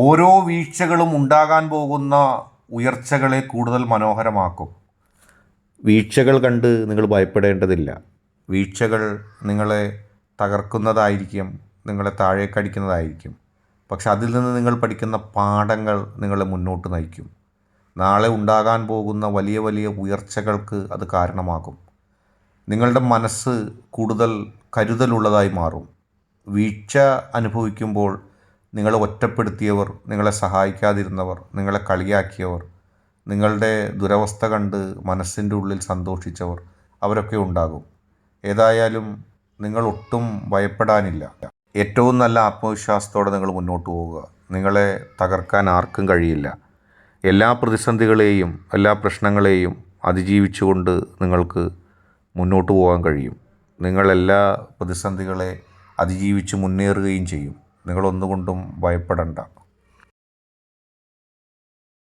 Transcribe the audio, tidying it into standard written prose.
ഓരോ വീഴ്ചകളും ഉണ്ടാകാൻ പോകുന്ന ഉയർച്ചകളെ കൂടുതൽ മനോഹരമാക്കും. വീഴ്ചകൾ കണ്ട് നിങ്ങൾ ഭയപ്പെടേണ്ടതില്ല. വീഴ്ചകൾ നിങ്ങളെ തകർക്കുന്നതായിരിക്കും, നിങ്ങളെ താഴേക്കടിക്കുന്നതായിരിക്കും. പക്ഷെ അതിൽ നിന്ന് നിങ്ങൾ പഠിക്കുന്ന പാഠങ്ങൾ നിങ്ങളെ മുന്നോട്ട് നയിക്കും. നാളെ ഉണ്ടാകാൻ പോകുന്ന വലിയ വലിയ ഉയർച്ചകൾക്ക് അത് കാരണമാകും. നിങ്ങളുടെ മനസ്സ് കൂടുതൽ കരുതലുള്ളതായി മാറും. വീഴ്ച അനുഭവിക്കുമ്പോൾ നിങ്ങളെ ഒറ്റപ്പെടുത്തിയവർ, നിങ്ങളെ സഹായിക്കാതിരുന്നവർ, നിങ്ങളെ കളിയാക്കിയവർ, നിങ്ങളുടെ ദുരവസ്ഥ കണ്ട് മനസ്സിൻ്റെ ഉള്ളിൽ സന്തോഷിച്ചവർ അവരൊക്കെ ഉണ്ടാകും. ഏതായാലും നിങ്ങൾ ഒട്ടും ഭയപ്പെടാനില്ല. ഏറ്റവും നല്ല ആത്മവിശ്വാസത്തോടെ നിങ്ങൾ മുന്നോട്ട് പോവുക. നിങ്ങളെ തകർക്കാൻ ആർക്കും കഴിയില്ല. എല്ലാ പ്രതിസന്ധികളെയും എല്ലാ പ്രശ്നങ്ങളെയും അതിജീവിച്ചുകൊണ്ട് നിങ്ങൾക്ക് മുന്നോട്ട് പോകാൻ കഴിയും. നിങ്ങളെല്ലാ പ്രതിസന്ധികളെ അതിജീവിച്ച് മുന്നേറുകയും ചെയ്യും. നിങ്ങളൊന്നുകൊണ്ടും ഭയപ്പെടണ്ട.